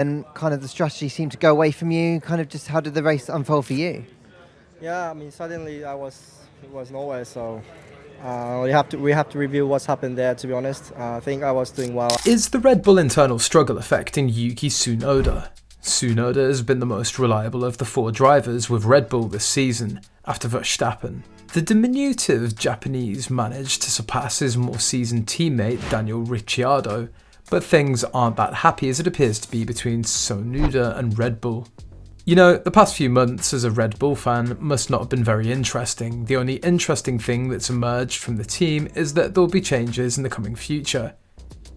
and kind of the strategy seemed to go away from you? Kind of just how did the race unfold for you? Yeah, I mean, suddenly it was nowhere. So we have to review what's happened there. To be honest, I think I was doing well. Is the Red Bull internal struggle affecting Yuki Tsunoda? Tsunoda has been the most reliable of the four drivers with Red Bull this season, after Verstappen. The diminutive Japanese managed to surpass his more seasoned teammate Daniel Ricciardo, but things aren't that happy as it appears to be between Tsunoda and Red Bull. You know, the past few months as a Red Bull fan must not have been very interesting. The only interesting thing that's emerged from the team is that there will be changes in the coming future.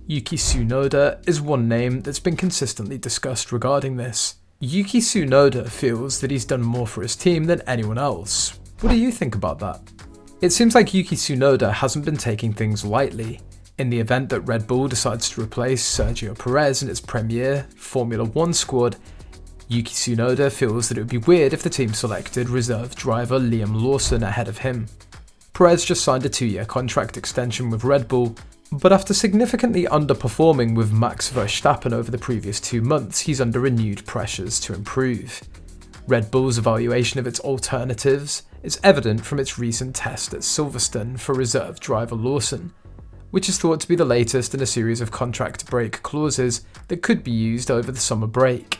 Yuki Tsunoda is one name that's been consistently discussed regarding this. Yuki Tsunoda feels that he's done more for his team than anyone else. What do you think about that? It seems like Yuki Tsunoda hasn't been taking things lightly. In the event that Red Bull decides to replace Sergio Perez in its premier Formula 1 squad, Yuki Tsunoda feels that it would be weird if the team selected reserve driver Liam Lawson ahead of him. Perez just signed a 2-year contract extension with Red Bull, but after significantly underperforming with Max Verstappen over the previous 2 months, he's under renewed pressures to improve. Red Bull's evaluation of its alternatives is evident from its recent test at Silverstone for reserve driver Lawson, which is thought to be the latest in a series of contract break clauses that could be used over the summer break.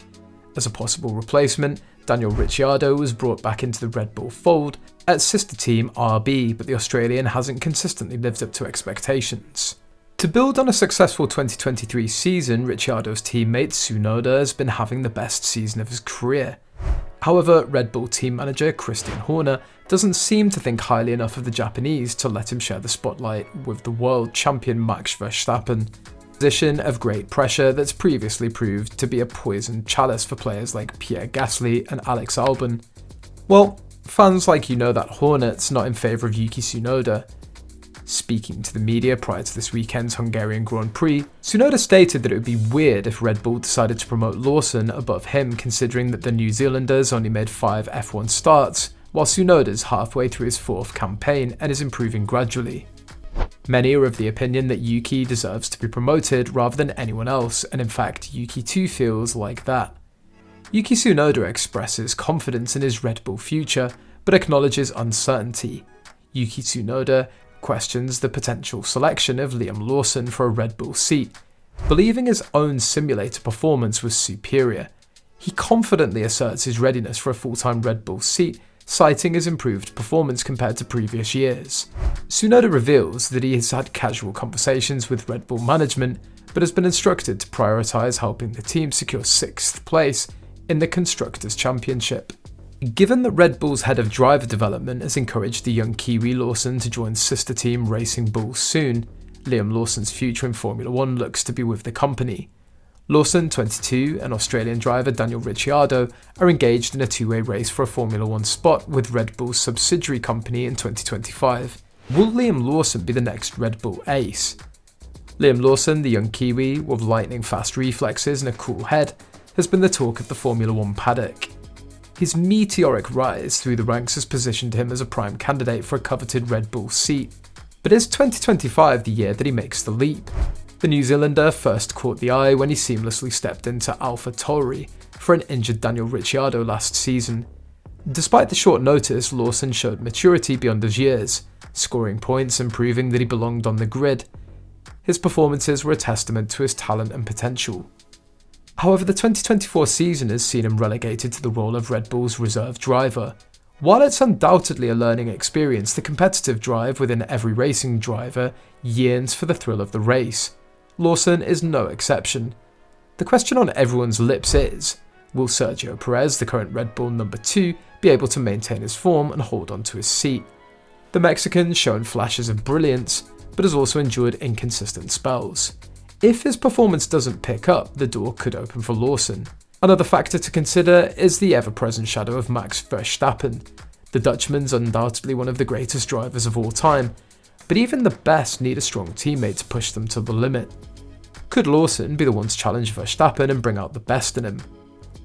As a possible replacement, Daniel Ricciardo was brought back into the Red Bull fold at sister team RB, but the Australian hasn't consistently lived up to expectations. To build on a successful 2023 season, Ricciardo's teammate Tsunoda has been having the best season of his career. However, Red Bull team manager Christian Horner doesn't seem to think highly enough of the Japanese to let him share the spotlight with the world champion Max Verstappen. Position of great pressure that's previously proved to be a poisoned chalice for players like Pierre Gasly and Alex Albon. Well, fans like you know that Hornet's not in favour of Yuki Tsunoda. Speaking to the media prior to this weekend's Hungarian Grand Prix, Tsunoda stated that it would be weird if Red Bull decided to promote Lawson above him, considering that the New Zealander's only made 5 F1 starts, while Tsunoda's halfway through his 4th campaign and is improving gradually. Many are of the opinion that Yuki deserves to be promoted rather than anyone else, and in fact Yuki too feels like that. Yuki Tsunoda expresses confidence in his Red Bull future, but acknowledges uncertainty. Yuki Tsunoda questions the potential selection of Liam Lawson for a Red Bull seat, believing his own simulator performance was superior. He confidently asserts his readiness for a full-time Red Bull seat, citing his improved performance compared to previous years. Tsunoda reveals that he has had casual conversations with Red Bull management, but has been instructed to prioritise helping the team secure 6th place in the Constructors' Championship. Given that Red Bull's head of driver development has encouraged the young Kiwi Lawson to join sister team Racing Bull soon, Liam Lawson's future in Formula 1 looks to be with the company. Lawson, 22, and Australian driver Daniel Ricciardo are engaged in a 2-way race for a Formula 1 spot with Red Bull's subsidiary company in 2025. Will Liam Lawson be the next Red Bull ace? Liam Lawson, the young Kiwi with lightning-fast reflexes and a cool head, has been the talk of the Formula 1 paddock. His meteoric rise through the ranks has positioned him as a prime candidate for a coveted Red Bull seat. But is 2025 the year that he makes the leap? The New Zealander first caught the eye when he seamlessly stepped into AlphaTauri for an injured Daniel Ricciardo last season. Despite the short notice, Lawson showed maturity beyond his years, scoring points and proving that he belonged on the grid. His performances were a testament to his talent and potential. However, the 2024 season has seen him relegated to the role of Red Bull's reserve driver. While it's undoubtedly a learning experience, the competitive drive within every racing driver yearns for the thrill of the race. Lawson is no exception. The question on everyone's lips is, will Sergio Perez, the current Red Bull number 2, be able to maintain his form and hold on to his seat? The Mexican's shown flashes of brilliance, but has also endured inconsistent spells. If his performance doesn't pick up, the door could open for Lawson. Another factor to consider is the ever-present shadow of Max Verstappen. The Dutchman's undoubtedly one of the greatest drivers of all time, but even the best need a strong teammate to push them to the limit. Could Lawson be the one to challenge Verstappen and bring out the best in him?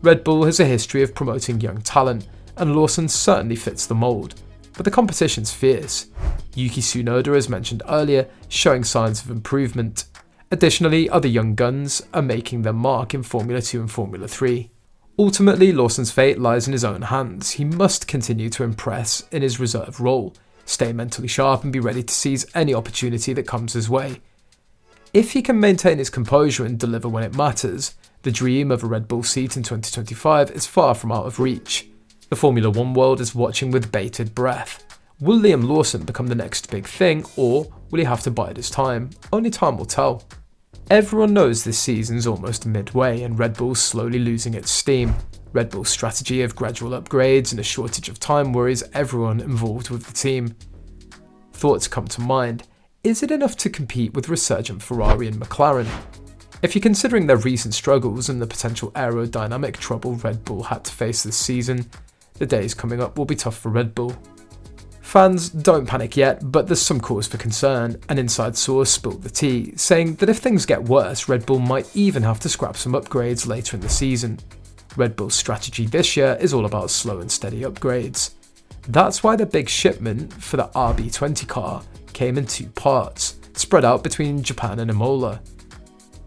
Red Bull has a history of promoting young talent, and Lawson certainly fits the mould, but the competition's fierce. Yuki Tsunoda, as mentioned earlier, showing signs of improvement. Additionally, other young guns are making their mark in Formula 2 and Formula 3. Ultimately, Lawson's fate lies in his own hands. He must continue to impress in his reserve role, stay mentally sharp and be ready to seize any opportunity that comes his way. If he can maintain his composure and deliver when it matters, the dream of a Red Bull seat in 2025 is far from out of reach. The Formula 1 world is watching with bated breath. Will Liam Lawson become the next big thing, or will he have to bide his time? Only time will tell. Everyone knows this season's almost midway and Red Bull's slowly losing its steam. Red Bull's strategy of gradual upgrades and a shortage of time worries everyone involved with the team. Thoughts come to mind. Is it enough to compete with resurgent Ferrari and McLaren? If you're considering their recent struggles and the potential aerodynamic trouble Red Bull had to face this season, the days coming up will be tough for Red Bull. Fans, don't panic yet, but there's some cause for concern. An inside source spilled the tea, saying that if things get worse, Red Bull might even have to scrap some upgrades later in the season. Red Bull's strategy this year is all about slow and steady upgrades. That's why the big shipment for the RB20 car came in 2 parts, spread out between Japan and Imola.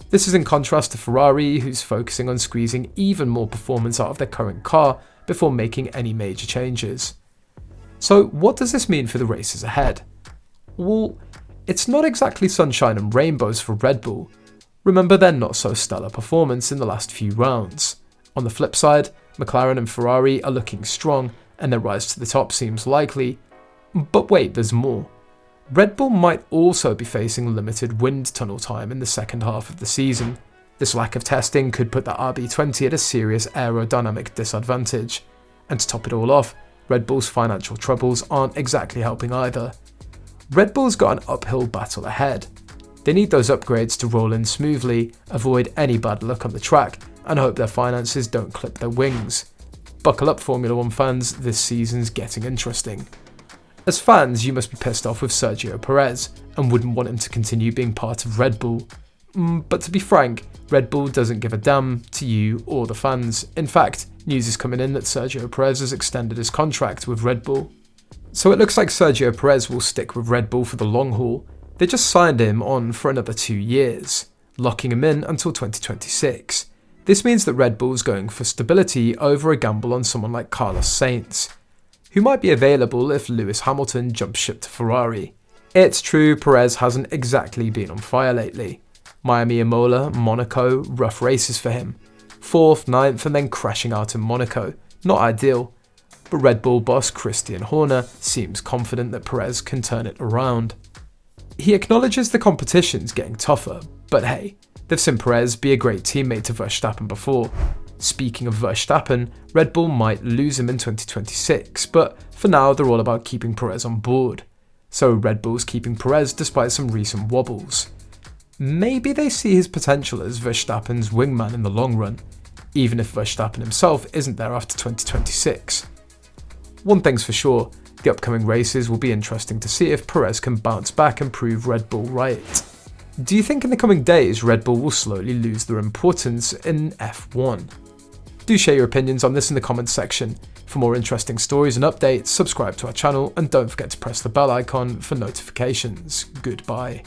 This is in contrast to Ferrari, who's focusing on squeezing even more performance out of their current car before making any major changes. So what does this mean for the races ahead? Well, it's not exactly sunshine and rainbows for Red Bull. Remember their not so stellar performance in the last few rounds. On the flip side, McLaren and Ferrari are looking strong and their rise to the top seems likely. But wait, there's more. Red Bull might also be facing limited wind tunnel time in the second half of the season. This lack of testing could put the RB20 at a serious aerodynamic disadvantage. And to top it all off, Red Bull's financial troubles aren't exactly helping either. Red Bull's got an uphill battle ahead. They need those upgrades to roll in smoothly, avoid any bad luck on the track, and hope their finances don't clip their wings. Buckle up, Formula 1 fans, this season's getting interesting. As fans, you must be pissed off with Sergio Perez, and wouldn't want him to continue being part of Red Bull. But to be frank, Red Bull doesn't give a damn to you or the fans. In fact, news is coming in that Sergio Perez has extended his contract with Red Bull. So it looks like Sergio Perez will stick with Red Bull for the long haul. They just signed him on for another 2 years, locking him in until 2026. This means that Red Bull's going for stability over a gamble on someone like Carlos Sainz, who might be available if Lewis Hamilton jumps ship to Ferrari. It's true, Perez hasn't exactly been on fire lately. Miami, Imola, Monaco, rough races for him. 4th, 9th and then crashing out in Monaco. Not ideal. But Red Bull boss Christian Horner seems confident that Perez can turn it around. He acknowledges the competition's getting tougher, but hey, they've seen Perez be a great teammate to Verstappen before. Speaking of Verstappen, Red Bull might lose him in 2026, but for now they're all about keeping Perez on board. So Red Bull's keeping Perez despite some recent wobbles. Maybe they see his potential as Verstappen's wingman in the long run, even if Verstappen himself isn't there after 2026. One thing's for sure, the upcoming races will be interesting to see if Perez can bounce back and prove Red Bull right. Do you think in the coming days Red Bull will slowly lose their importance in F1? Do share your opinions on this in the comments section. For more interesting stories and updates, subscribe to our channel and don't forget to press the bell icon for notifications. Goodbye.